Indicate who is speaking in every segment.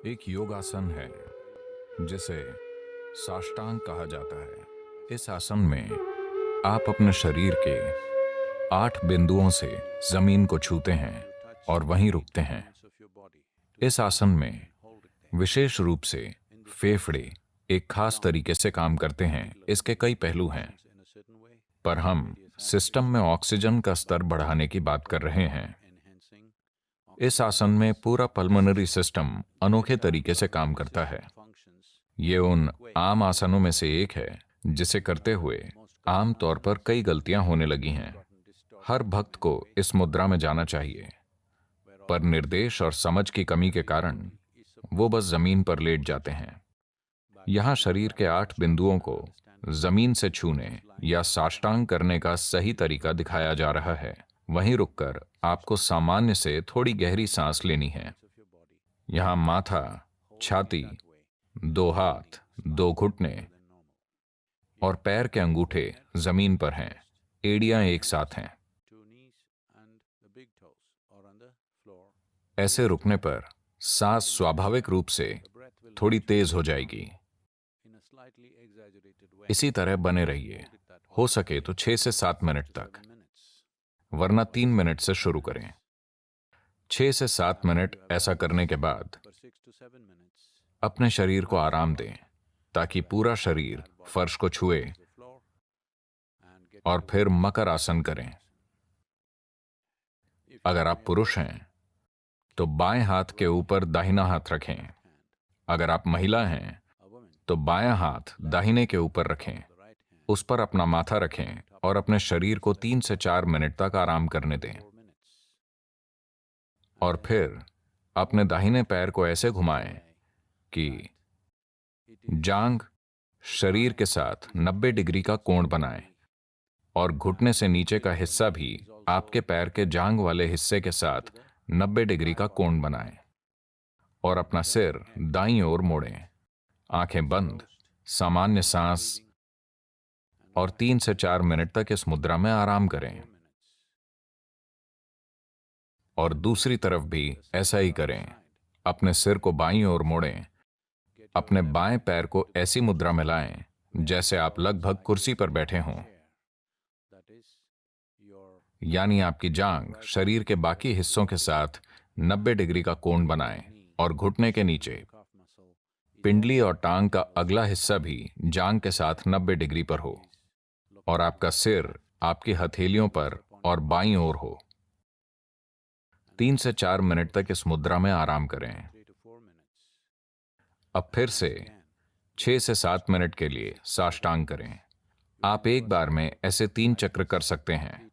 Speaker 1: एक योगासन है जिसे साष्टांग कहा जाता है। इस आसन में आप अपने शरीर के 8 बिंदुओं से जमीन को छूते हैं और वहीं रुकते हैं। इस आसन में विशेष रूप से फेफड़े एक खास तरीके से काम करते हैं। इसके कई पहलू हैं, पर हम सिस्टम में ऑक्सीजन का स्तर बढ़ाने की बात कर रहे हैं। इस आसन में पूरा पल्मोनरी सिस्टम अनोखे तरीके से काम करता है। ये उन आम आसनों में से एक है जिसे करते हुए आम तौर पर कई गलतियां होने लगी हैं। हर भक्त को इस मुद्रा में जाना चाहिए, पर निर्देश और समझ की कमी के कारण वो बस जमीन पर लेट जाते हैं। यहाँ शरीर के 8 बिंदुओं को जमीन से छूने या साष्टांग करने का सही तरीका दिखाया जा रहा है। वहीं रुककर आपको सामान्य से थोड़ी गहरी सांस लेनी है। यहाँ माथा, छाती, 2 हाथ, 2 घुटने और पैर के अंगूठे जमीन पर हैं। एड़ियां एक साथ हैं। ऐसे रुकने पर सांस स्वाभाविक रूप से थोड़ी तेज हो जाएगी। इसी तरह बने रहिए, हो सके तो 6 से 7 मिनट तक, वरना 3 मिनट से शुरू करें। 6 से 7 मिनट ऐसा करने के बाद अपने शरीर को आराम दें ताकि पूरा शरीर फर्श को छुए और फिर मकर आसन करें। अगर आप पुरुष हैं तो बाएं हाथ के ऊपर दाहिना हाथ रखें। अगर आप महिला हैं तो बायां हाथ दाहिने के ऊपर रखें, उस पर अपना माथा रखें और अपने शरीर को 3 से 4 मिनट तक आराम करने दें। और फिर अपने दाहिने पैर को ऐसे घुमाएं कि जांघ शरीर के साथ 90 डिग्री का कोण बनाए और घुटने से नीचे का हिस्सा भी आपके पैर के जांघ वाले हिस्से के साथ 90 डिग्री का कोण बनाए और अपना सिर दाईं ओर मोड़ें। आंखें बंद, सामान्य सांस और 3 से 4 मिनट तक इस मुद्रा में आराम करें। और दूसरी तरफ भी ऐसा ही करें। अपने सिर को बाईं ओर मोड़ें। अपने बाएं पैर को ऐसी मुद्रा में लाएं जैसे आप लगभग कुर्सी पर बैठे हों, यानी आपकी जांघ शरीर के बाकी हिस्सों के साथ 90 डिग्री का कोण बनाएं और घुटने के नीचे पिंडली और टांग का अगला हिस्सा भी जांघ के साथ 90 डिग्री पर हो और आपका सिर आपकी हथेलियों पर और बाईं ओर हो। 3 से 4 मिनट तक इस मुद्रा में आराम करें। अब फिर से 6 से 7 मिनट के लिए साष्टांग करें। आप एक बार में ऐसे 3 चक्र कर सकते हैं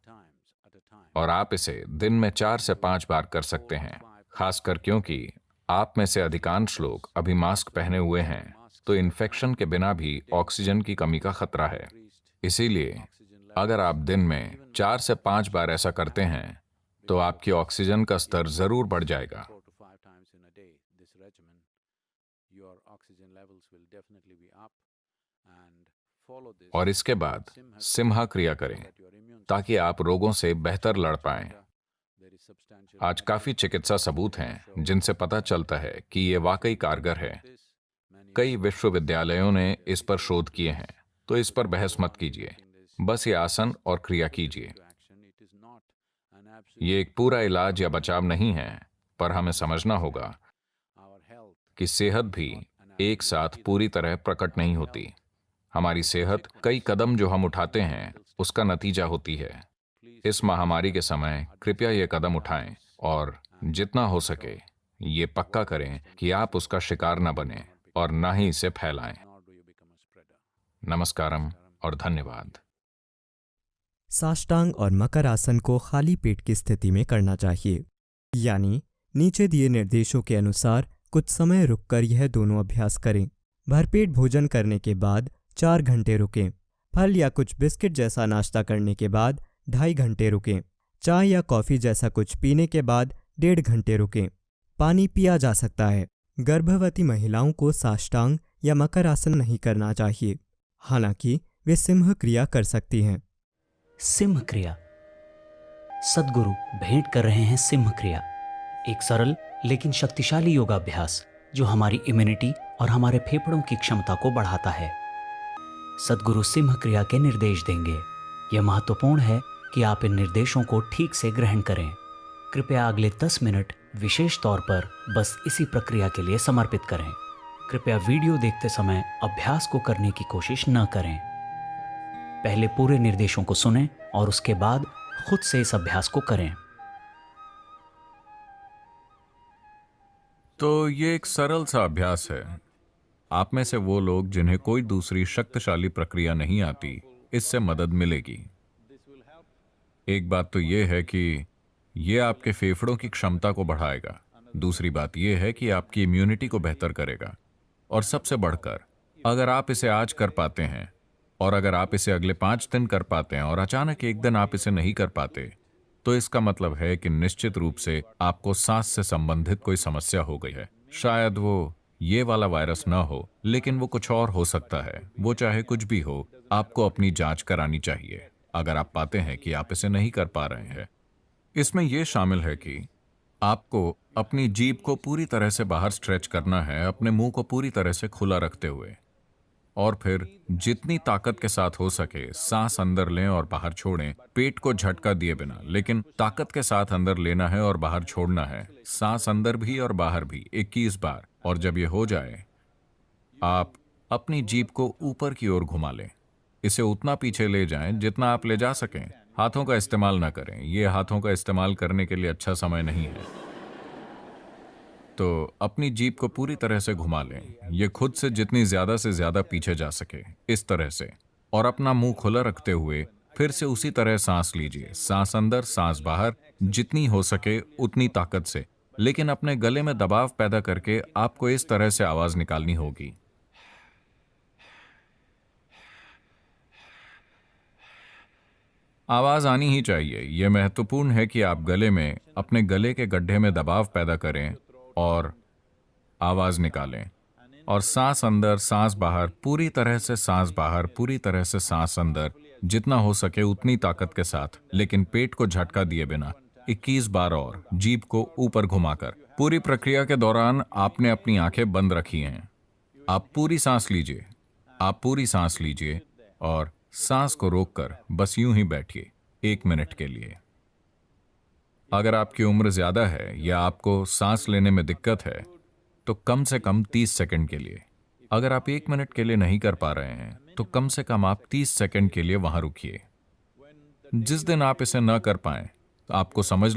Speaker 1: और आप इसे दिन में 4 से 5 बार कर सकते हैं, खासकर क्योंकि आप में से अधिकांश लोग अभी मास्क पहने हुए हैं, तो इन्फेक्शन के बिना भी ऑक्सीजन की कमी का खतरा है। इसीलिए अगर आप दिन में 4 से 5 बार ऐसा करते हैं तो आपकी ऑक्सीजन का स्तर जरूर बढ़ जाएगा। और इसके बाद सिम्हा क्रिया करें ताकि आप रोगों से बेहतर लड़ पाएं। आज काफी चिकित्सा सबूत हैं जिनसे पता चलता है कि ये वाकई कारगर है। कई विश्वविद्यालयों ने इस पर शोध किए हैं, तो इस पर बहस मत कीजिए, बस ये आसन और क्रिया कीजिए। ये एक पूरा इलाज या बचाव नहीं है, पर हमें समझना होगा कि सेहत भी एक साथ पूरी तरह प्रकट नहीं होती। हमारी सेहत कई कदम जो हम उठाते हैं उसका नतीजा होती है। इस महामारी के समय कृपया ये कदम उठाएं और जितना हो सके ये पक्का करें कि आप उसका शिकार न बने और न ही इसे फैलाएं। नमस्कारम और धन्यवाद।
Speaker 2: साष्टांग और मकर आसन को खाली पेट की स्थिति में करना चाहिए, यानी नीचे दिए निर्देशों के अनुसार कुछ समय रुककर यह दोनों अभ्यास करें। भरपेट भोजन करने के बाद 4 घंटे रुकें। फल या कुछ बिस्किट जैसा नाश्ता करने के बाद 2.5 घंटे रुकें। चाय या कॉफ़ी जैसा कुछ पीने के बाद 1.5 घंटे रुकें। पानी पिया जा सकता है। गर्भवती महिलाओं को साष्टांग या मकर आसन नहीं करना चाहिए, हालांकि वे सिंह क्रिया कर सकती हैं।
Speaker 3: सिंह क्रिया। सद्गुरु भेंट कर रहे हैं सिंह क्रिया, एक सरल लेकिन शक्तिशाली योगाभ्यास जो हमारी इम्यूनिटी और हमारे फेफड़ों की क्षमता को बढ़ाता है। सद्गुरु सिंह क्रिया के निर्देश देंगे। यह महत्वपूर्ण है कि आप इन निर्देशों को ठीक से ग्रहण करें। कृपया अगले 10 मिनट विशेष तौर पर बस इसी प्रक्रिया के लिए समर्पित करें। कृपया वीडियो देखते समय अभ्यास को करने की कोशिश न करें। पहले पूरे निर्देशों को सुनें और उसके बाद खुद से इस अभ्यास को करें।
Speaker 1: तो ये एक सरल सा अभ्यास है। आप में से वो लोग जिन्हें कोई दूसरी शक्तिशाली प्रक्रिया नहीं आती, इससे मदद मिलेगी। एक बात तो ये है कि ये आपके फेफड़ों की क्षमता को बढ़ाएगा। दूसरी बात ये है कि आपकी इम्यूनिटी को बेहतर करेगा। और सबसे बढ़कर, अगर आप इसे आज कर पाते हैं और अगर आप इसे अगले 5 दिन कर पाते हैं और अचानक एक दिन आप इसे नहीं कर पाते, तो इसका मतलब है कि निश्चित रूप से आपको सांस से संबंधित कोई समस्या हो गई है। शायद वो ये वाला वायरस ना हो, लेकिन वो कुछ और हो सकता है। वो चाहे कुछ भी हो, आपको अपनी जांच करानी चाहिए अगर आप पाते हैं कि आप इसे नहीं कर पा रहे हैं। इसमें यह शामिल है कि आपको अपनी जीभ को पूरी तरह से बाहर स्ट्रेच करना है, अपने मुंह को पूरी तरह से खुला रखते हुए, और फिर जितनी ताकत के साथ हो सके सांस अंदर लें और बाहर छोड़ें, पेट को झटका दिए बिना, लेकिन ताकत के साथ अंदर लेना है और बाहर छोड़ना है। सांस अंदर भी और बाहर भी 21 बार। और जब ये हो जाए, आप अपनी जीभ को ऊपर की ओर घुमा लें। इसे उतना पीछे ले जाएं जितना आप ले जा सकें। हाथों का इस्तेमाल ना करें, यह हाथों का इस्तेमाल करने के लिए अच्छा समय नहीं है। तो अपनी जीभ को पूरी तरह से घुमा लें, यह खुद से जितनी ज्यादा से ज्यादा पीछे जा सके, इस तरह से। और अपना मुंह खुला रखते हुए फिर से उसी तरह सांस लीजिए। सांस अंदर, सांस बाहर, जितनी हो सके उतनी ताकत से, लेकिन अपने गले में दबाव पैदा करके आपको इस तरह से आवाज निकालनी होगी। आवाज आनी ही चाहिए। यह महत्वपूर्ण है कि आप गले में, अपने गले के गड्ढे में दबाव पैदा करें और आवाज निकालें। और सांस अंदर, सांस बाहर, पूरी तरह से सांस बाहर, पूरी तरह से सांस अंदर, जितना हो सके उतनी ताकत के साथ, लेकिन पेट को झटका दिए बिना 21 बार और जीभ को ऊपर घुमाकर। पूरी प्रक्रिया के दौरान आपने अपनी आंखें बंद रखी हैं। आप पूरी सांस लीजिए। आप पूरी सांस लीजिए और सांस को रोककर बस यूं ही बैठिए 1 मिनट के लिए। अगर आपकी उम्र ज्यादा है या आपको सांस लेने में दिक्कत है, तो कम से कम 30 सेकंड के लिए। अगर आप 1 मिनट के लिए नहीं कर पा रहे हैं, तो कम से कम आप 30 सेकंड के लिए वहां रुकिए। जिस दिन आप इसे न कर पाएं, तो आपको समझ